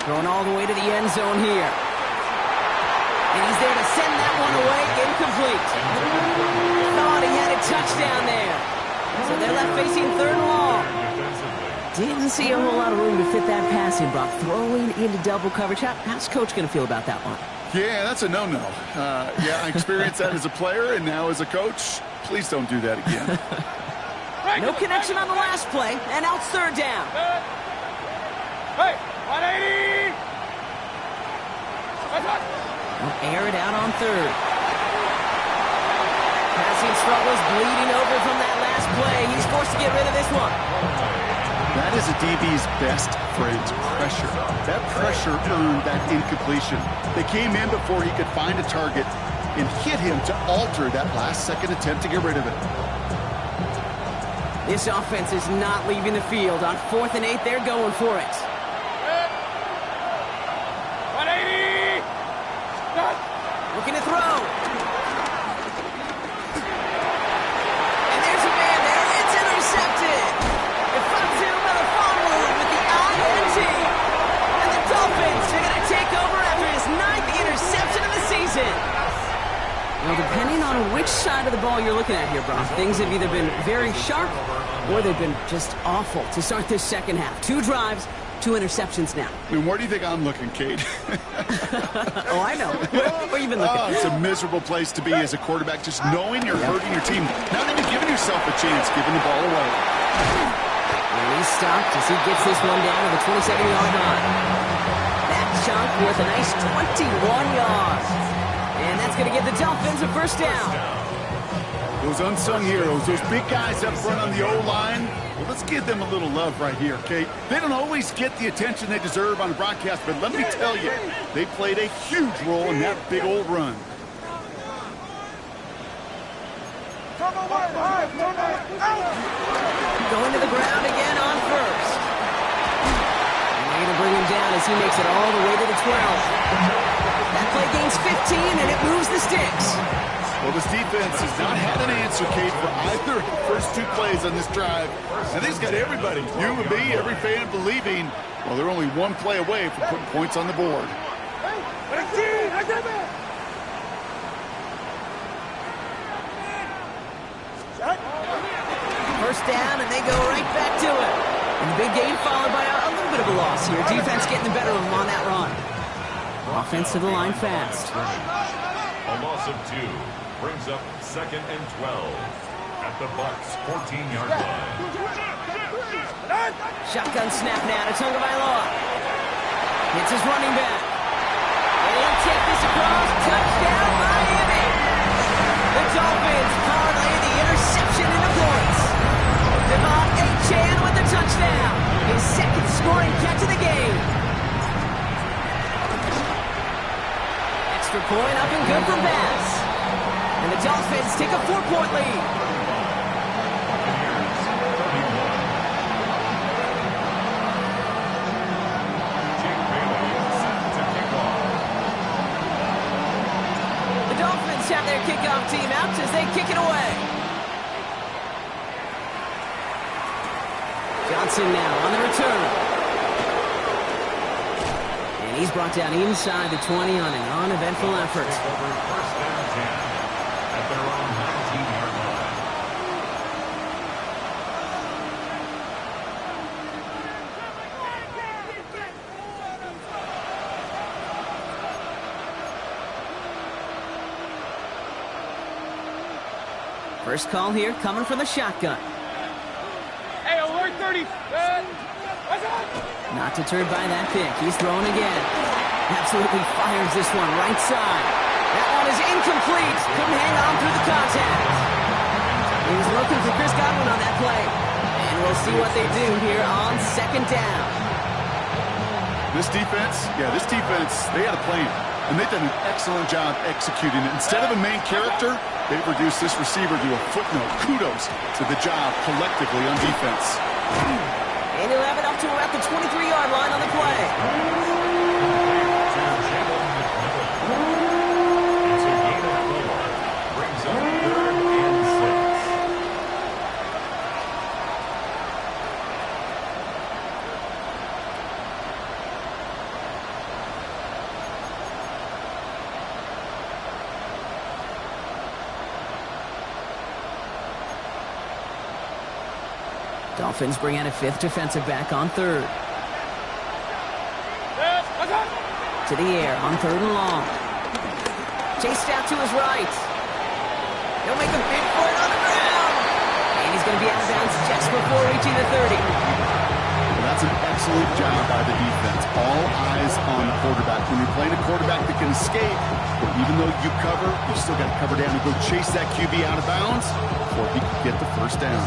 Going all the way to the end zone here. And he's there to send that one away. Incomplete. Thought he had a touchdown there. So they're left facing third and long. Didn't see a whole lot of room to fit that passing block. Throwing into double coverage. How's Coach going to feel about that one? Yeah, that's a no-no. I experienced that as a player and now as a coach. Please don't do that again. No connection on the last play, and now it's third down. Hey, 180! We'll air it out on third. Passing struggles bleeding over from that last play. He's forced to get rid of this one. That is a DB's best friend, pressure. That pressure earned that incompletion. They came in before he could find a target and hit him to alter that last-second attempt to get rid of it. This offense is not leaving the field. On 4th and 8, they're going for it. 180! Done. Looking to throw. And there's a man there. It's intercepted. It finds him by the fumble with the INT. And the Dolphins are going to take over after his 9th interception of the season. Now, depending on which side of the ball you're looking at here, Brock, things have either been very sharp or they've been just awful to start this second half. 2 drives, 2 interceptions now. I mean, where do you think I'm looking, Kate? Oh, I know. Where you been looking? Oh, it's a miserable place to be as a quarterback, just knowing you're hurting your team. Not even giving yourself a chance, giving the ball away. And he's stopped as he gets this one down to the 27-yard line. That chunk with a nice 21 yards. And that's going to give the Dolphins a first down. Those unsung heroes, those big guys up front on the O-line, well, let's give them a little love right here, okay? They don't always get the attention they deserve on the broadcast, but let me tell you, they played a huge role in that big old run. Going to the ground again on first. And they're going to bring him down as he makes it all the way to the 12. That play gains 15, and it moves the sticks. Well, this defense has not had an answer, Kate, for either of the first 2 plays on this drive. And they've got everybody, you and me, every fan believing, well, they're only 1 play away from putting points on the board. First down, and they go right back to it. And the big gain followed by a little bit of a loss here. Defense getting the better of them on that run. Offense to the line fast. A loss of 2 brings up second and 12 at the Bucs' 14-yard line. Shotgun snap now to Tagovailoa. Hits his running back. And he'll take this across. Touchdown, Miami. The Dolphins parlay the interception into points. Devon Achane with the touchdown. His 2nd scoring catch of the game. Extra point up and good for Bass. And the Dolphins take a 4-point lead. Robinson now on the return. And he's brought down inside the 20 on an uneventful effort. First down 10 at their own 19-yard line. First call here coming from the shotgun. Hey, alert 30. Not deterred by that pick. He's throwing again. Absolutely fires this one right side. That one is incomplete. Couldn't hang on through the contact. He was looking for Chris Godwin on that play. And we'll see what they do here on second down. This defense, they had a plan. And they've done an excellent job executing it. Instead of a main character, they've reduced this receiver to a footnote. Kudos to the job collectively on defense. And he'll have it up to about the 23-yard line on the play. It's a gain of 4. Brings up 3rd and 6. Dolphins bring out a 5th defensive back on 3rd. To the air on 3rd and long. Chased out to his right. He'll make a big for it on the ground. And he's going to be out of bounds just before reaching the 30. Well, that's an excellent job by the defense. All eyes on the quarterback. When you're playing a quarterback that can escape, or even though you cover, you still got to cover down and go chase that QB out of bounds before he can get the first down.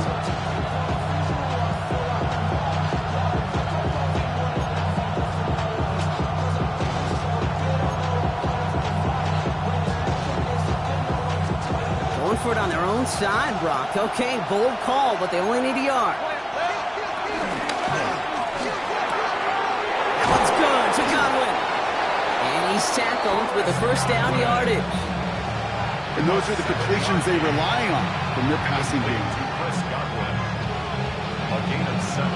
For it on their own side, Brock. Okay, bold call, but they only need a yard. That one's good to Godwin. And he's tackled with the first down yardage. And those are the completions they rely on from their passing game. Chris Godwin. A gain of 7.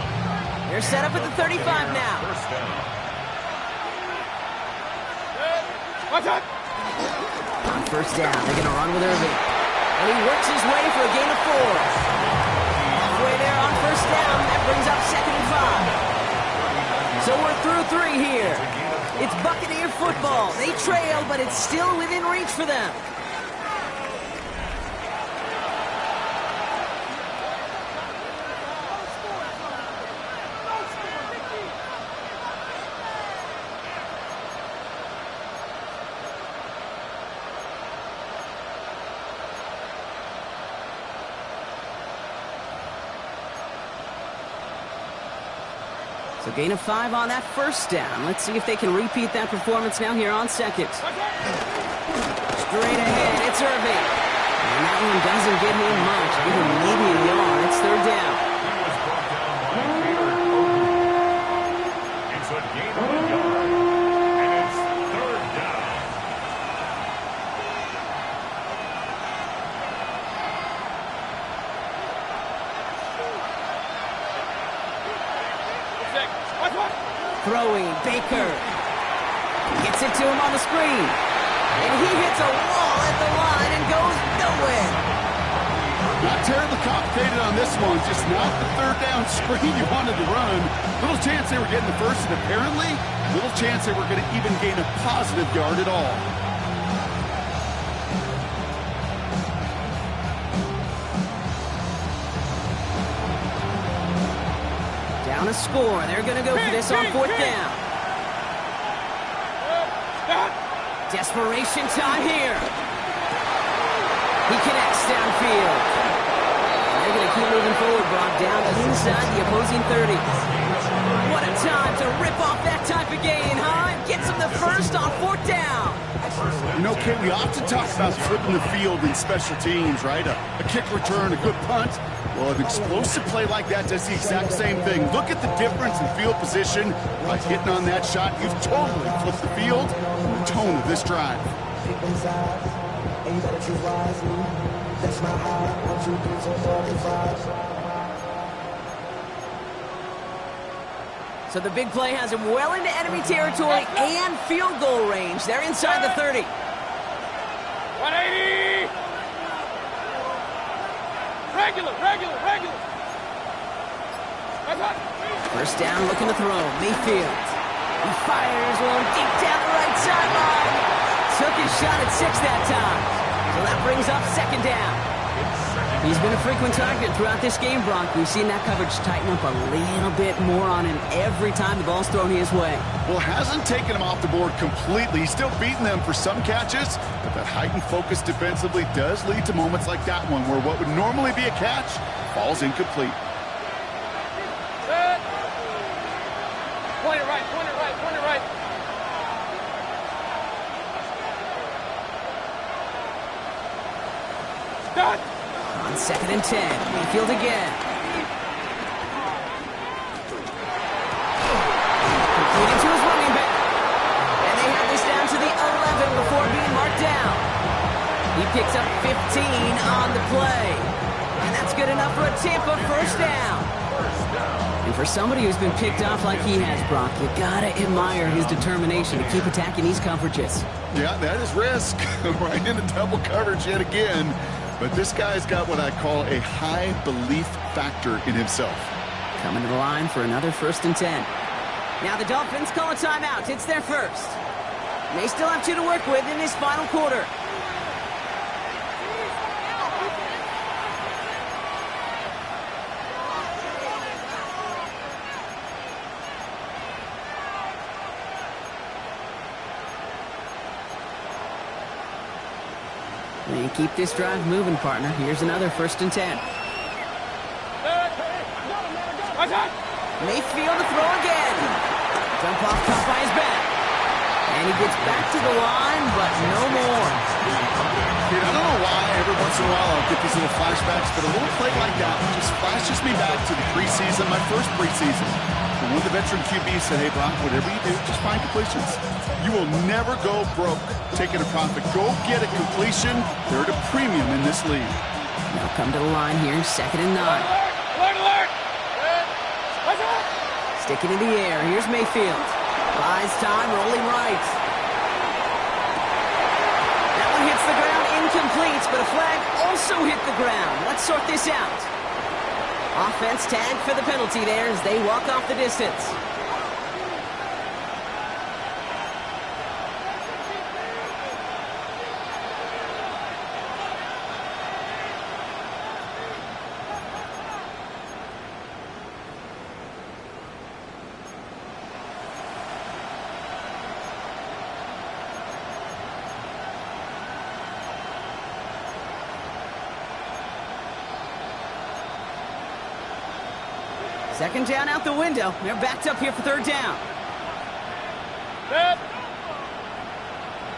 They're set up at the 35 now. First down. On first down, they're going to run with Irving. And he works his way for a gain of 4. Halfway there on first down. That brings up 2nd and 5. So we're through 3 here. It's Buccaneer football. They trail, but it's still within reach for them. So gain of 5 on that first down. Let's see if they can repeat that performance now here on second. Straight ahead, it's Irving. And that one doesn't give him much, even maybe a yard. It's 3rd down. He was brought down by Peter Oden. It's a gain of a yard. And it's 3rd down. Throwing, Baker. Gets it to him on the screen. And he hits a wall at the line and goes nowhere. Not terribly complicated on this one. Just not the 3rd down screen you wanted to run. Little chance they were getting the first, and apparently little chance they were going to even gain a positive yard at all. Down a score. They're going to go for this on 4th down. Desperation time here. He connects downfield. And they're going to keep moving forward, brought down to inside the opposing 30. What a time to rip off that type of gain, huh? And gets him the first on 4th down. You know, Kate, we often talk about flipping the field in special teams, right? A kick return, a good punt. Well, an explosive play like that does the exact same thing. Look at the difference in field position by hitting on that shot. You've totally flipped the field and the tone of this drive. So the big play has him well into enemy territory and field goal range. They're inside the 30. 180! Regular. First down, looking to throw. Mayfield. He fires one deep down the right sideline. Took his shot at 6 that time. So that brings up second down. He's been a frequent target throughout this game, Brock. We've seen that coverage tighten up a little bit more on him every time the ball's thrown his way. Well, hasn't taken him off the board completely. He's still beating them for some catches, but that heightened focus defensively does lead to moments like that one where what would normally be a catch falls incomplete. Set. Point it right. Start. On 2nd and 10, Mayfield again. Completing to his running back. And they have this down to the 11 before being marked down. He picks up 15 on the play. And that's good enough for a Tampa first down. And for somebody who's been picked off like he has, Brock, you gotta admire his determination to keep attacking these coverages. Yeah, that is risk. Right into double coverage yet again. But this guy's got what I call a high belief factor in himself. Coming to the line for another 1st and 10. Now the Dolphins call a timeout. It's their first. They still have 2 to work with in this final quarter. And keep this drive moving, partner. Here's another 1st and 10. Mayfield to throw again. Jump off caught by his back. And he gets back to the line, but no more. Dude, I don't know why every once in a while I'll get these little flashbacks, but a little play like that just flashes me back to the preseason, my first preseason. And when the veteran QB said, hey, Brock, whatever you do, just find completions. You will never go broke taking a profit. Go get a completion. They're at a premium in this league. Now come to the line here, 2nd and 9. Alert! Sticking in the air. Here's Mayfield. Buys time, rolling right. That one hits the ground, incomplete, but a flag also hit the ground. Let's sort this out. Offense tagged for the penalty there as they walk off the distance. Second down out the window. They're backed up here for 3rd down. Set.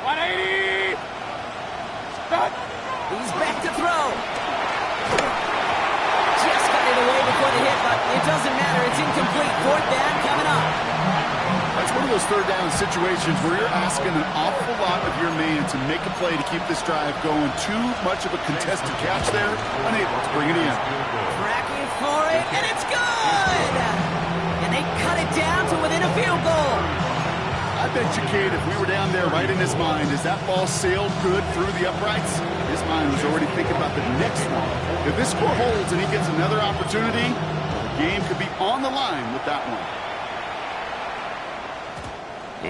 180. Start. He's back to throw. Just got it away before the hit, but it doesn't matter. It's incomplete. 4th down coming up. That's one of those 3rd down situations where you're asking an awful lot of your man to make a play to keep this drive going. Too much of a contested catch there. Unable to bring it in. Tracking for it, and it's good! And they cut it down to within a field goal. I bet you, Kate, if we were down there right in his mind, as that ball sailed good through the uprights, his mind was already thinking about the next one. If this score holds and he gets another opportunity, the game could be on the line with that one.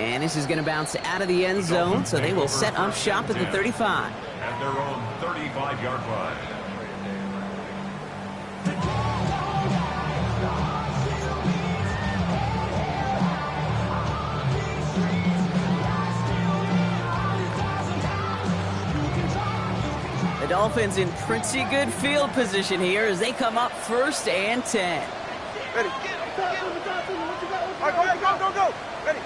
And this is going to bounce out of the end zone, so they will set up shop at the 35. At their own 35-yard line. The Dolphins in pretty good field position here as they come up 1st and 10. Ready. All right, go. Ready.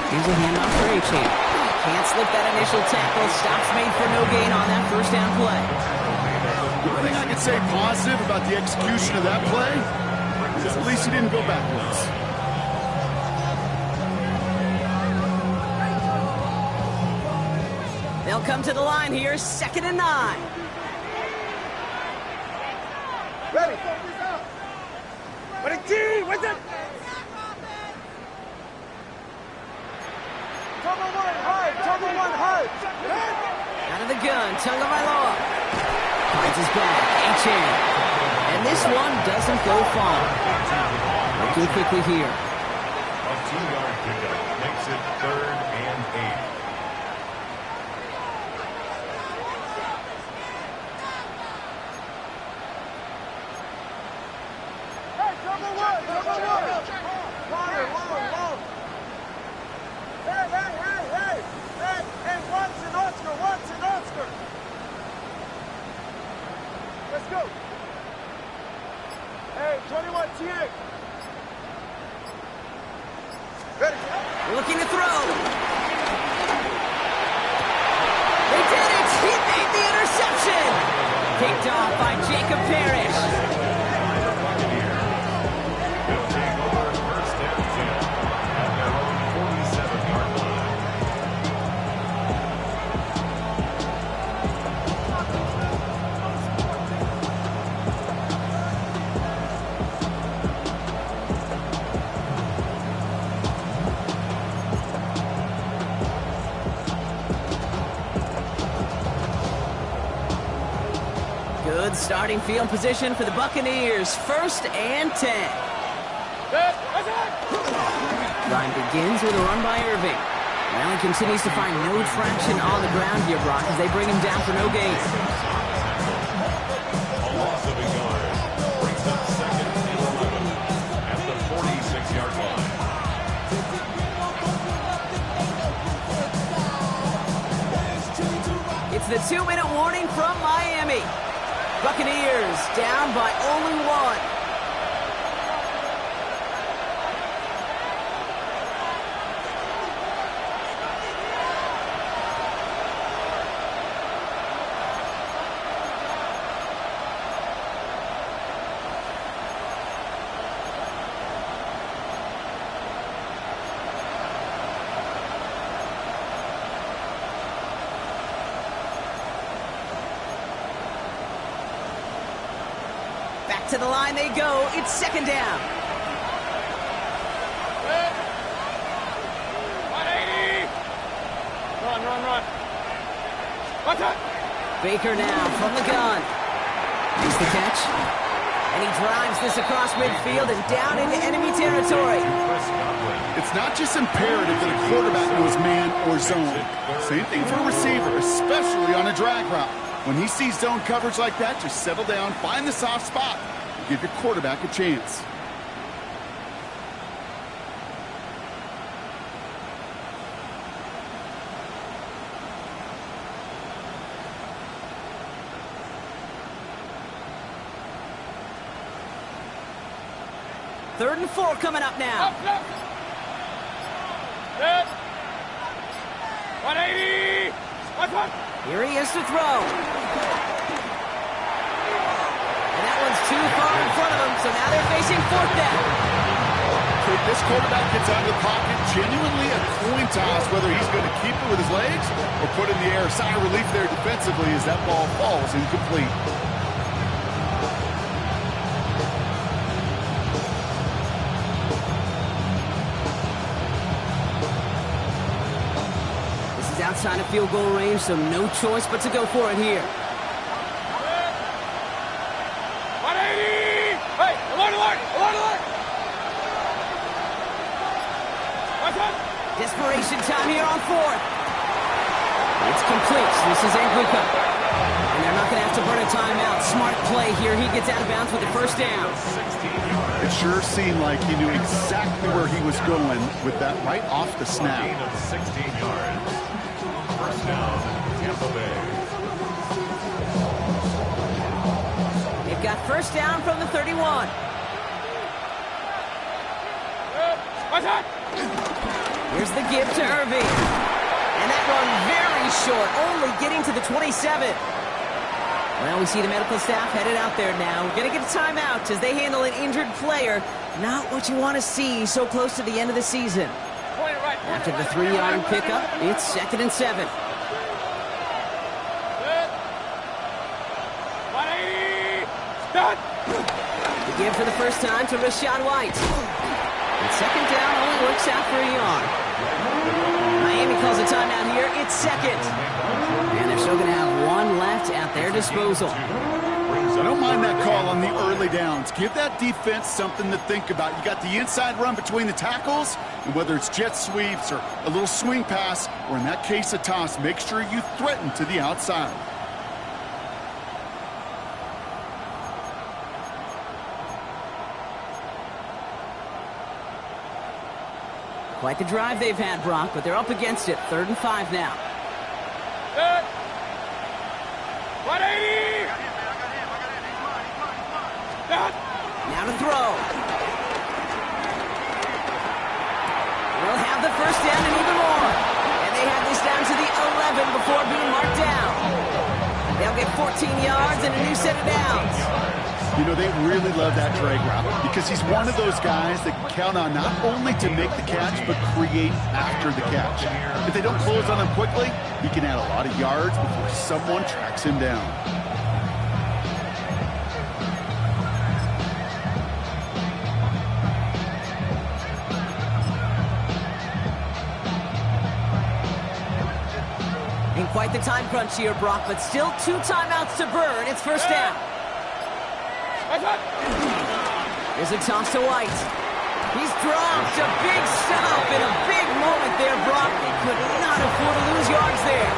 Here's a handoff for Achane. Can't slip that initial tackle. Stops made for no gain on that 1st down play. The only thing I can say positive about the execution of that play is at least he didn't go backwards. They'll come to the line here, 2nd and 9. Ready. Ready, T, with it. Turbo one, hard. Turbo one, hard. Out of the gun, Tagovailoa. Finds his back, H.A. And this one doesn't go far. Looking quickly here. A 2-yard pickup makes it 3rd and 8. Hey, turbo one, turbo one. Long. Hey, Watson, Oscar. Let's go. Hey, 21, T8. Ready. Looking to throw. They did it! He made the interception! Picked off by Jacob Parrish. They'll take over 1st and 10 at their own 47-yard line. Good starting field position for the Buccaneers. 1st and 10. Line begins with a run by Irving. Allen continues to find no traction on the ground here, Brock, as they bring him down for no gain. A loss of a yard brings up 2nd and 11 at the 46-yard line. It's the 2-minute warning from Miami. Buccaneers down by only 1. Back to the line they go. It's 2nd down. 180. Run. What's up? Baker now from the gun. Makes the catch. And he drives this across midfield and down into enemy territory. It's not just imperative that a quarterback knows man or zone. Same thing for a receiver, especially on a drag route. When he sees zone coverage like that, just settle down, find the soft spot, and give your quarterback a chance. Third and 4 coming up now. Set. 180. What's up? Here he is to throw. And that one's too far in front of him, so now they're facing 4th down. If this quarterback gets out of the pocket, genuinely a coin toss whether he's going to keep it with his legs or put it in the air. Sigh of relief there defensively as that ball falls incomplete. Outside of field goal range, so no choice but to go for it here. 180! Hey, alert! What's up? Desperation time here on 4th. It's complete. This is Anguika. And they're not going to have to burn a timeout. Smart play here. He gets out of bounds with the 1st down. It sure seemed like he knew exactly where he was going with that right off the snap. Gain of 16 yards. 1st down, Tampa Bay. They've got 1st down from the 31. What's up? Here's the give to Irving. And that run very short, only getting to the 27. Well, we see the medical staff headed out there now. We're going to get a timeout as they handle an injured player. Not what you want to see so close to the end of the season. After the 3-yard pickup, it's 2nd and 7. 180. Start. The give for the first time to Rashad White. And second down only works out for a yard. Miami calls a timeout here. It's second. And they're still going to have one left at their disposal. I don't mind that call on the early downs. Give that defense something to think about. You got the inside run between the tackles, and whether it's jet sweeps or a little swing pass, or in that case a toss, make sure you threaten to the outside. Quite the drive they've had, Brock, but they're up against it. 3rd and 5 now. Good. 180. Now to throw. They'll have the first down and even more. And they have this down to the 11 before being marked down. They'll get 14 yards and a new set of downs. You know, they really love that drag route because he's one of those guys that can count on not only to make the catch, but create after the catch. If they don't close on him quickly, he can add a lot of yards before someone tracks him down. Ain't quite the time crunch here, Brock, but still 2 timeouts to burn. It's first down. Here's a toss to White. He's dropped a big stop in a big moment there, Brock. They could not afford to lose yards there.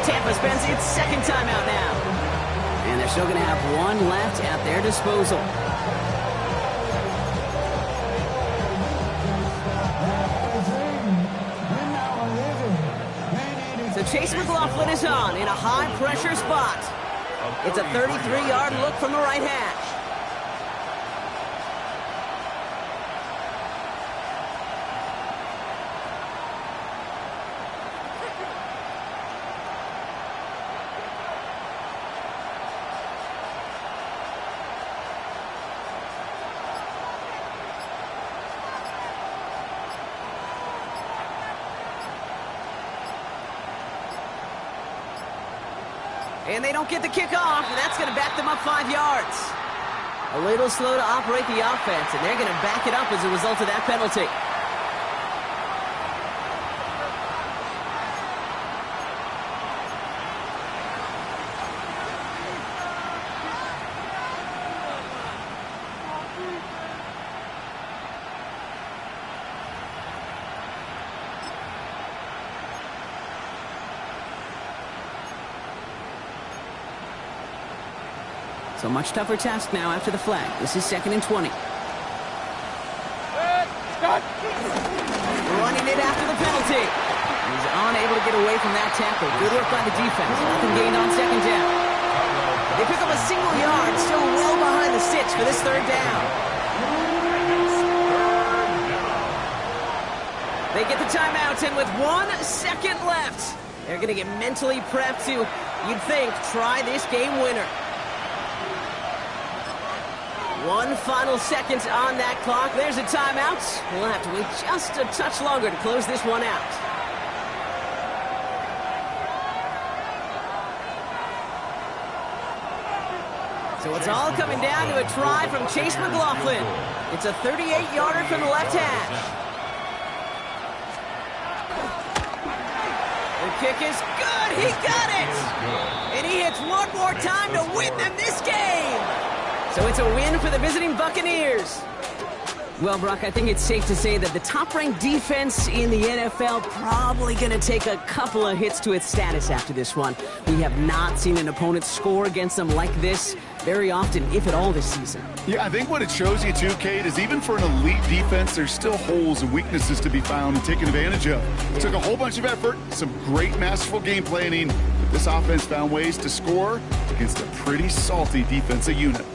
Tampa spends its second timeout now. And they're still going to have one left at their disposal. So Chase McLaughlin is on in a high-pressure spot. It's a 33-yard look from the right hash. And they don't get the kickoff, and that's going to back them up 5 yards. A little slow to operate the offense, and they're going to back it up as a result of that penalty. So much tougher task now after the flag. This is 2nd and 20. Running it after the penalty. He's unable to get away from that tackle. Good work by the defense. Nothing gained on 2nd down. They pick up a single yard, still well behind the sticks for this 3rd down. They get the timeouts, and with 1 second left, they're going to get mentally prepped to, you'd think, try this game winner. 1 final second on that clock. There's a timeout. We'll have to wait just a touch longer to close this one out. So it's all coming down to a try from Chase McLaughlin. It's a 38-yarder from the left hash. The kick is good. He got it. And he hits one more time to win them this game. So it's a win for the visiting Buccaneers. Well, Brock, I think it's safe to say that the top-ranked defense in the NFL probably going to take a couple of hits to its status after this one. We have not seen an opponent score against them like this very often, if at all, this season. Yeah, I think what it shows you, too, Kate, is even for an elite defense, there's still holes and weaknesses to be found and taken advantage of. It took a whole bunch of effort, some great masterful game planning, but this offense found ways to score against a pretty salty defensive unit.